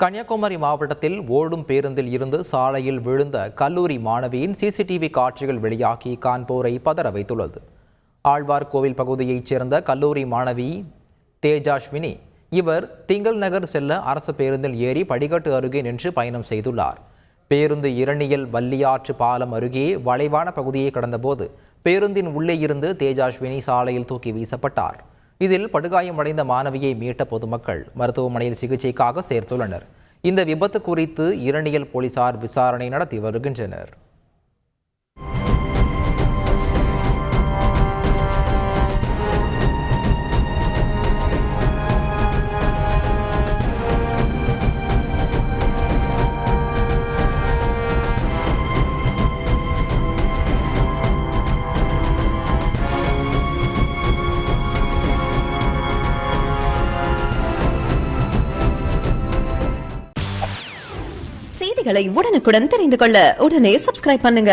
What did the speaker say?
கன்னியாகுமரி மாவட்டத்தில் ஓடும் பேருந்தில் இருந்து சாலையில் விழுந்த கல்லூரி மாணவியின் சிசிடிவி காட்சிகள் வெளியாகி காண்போரை பதற வைத்துள்ளது. ஆழ்வார்கோவில் பகுதியைச் சேர்ந்த கல்லூரி மாணவி தேஜாஸ்வினி இவர் திங்கள் நகர் செல்ல அரசு பேருந்தில் ஏறி படிக்கட்டு அருகே நின்று பயணம் செய்துள்ளார். பேருந்து இரணியல் வள்ளியாற்று பாலம் அருகே வளைவான பகுதியை கடந்தபோது பேருந்தின் உள்ளே இருந்து தேஜாஸ்வினி சாலையில் தூக்கி வீசப்பட்டார். இதில் படுகாயமடைந்த மாணவியை மீட்ட பொதுமக்கள் மருத்துவமனையில் சிகிச்சைக்காக சேர்த்துள்ளனர். இந்த விபத்து குறித்து இரணியல் போலீசார் விசாரணை நடத்தி வருகின்றனர். செய்திகளை உடனுக்குடன் தெரிந்து கொள்ள உடனே சப்ஸ்கிரைப் பண்ணுங்க.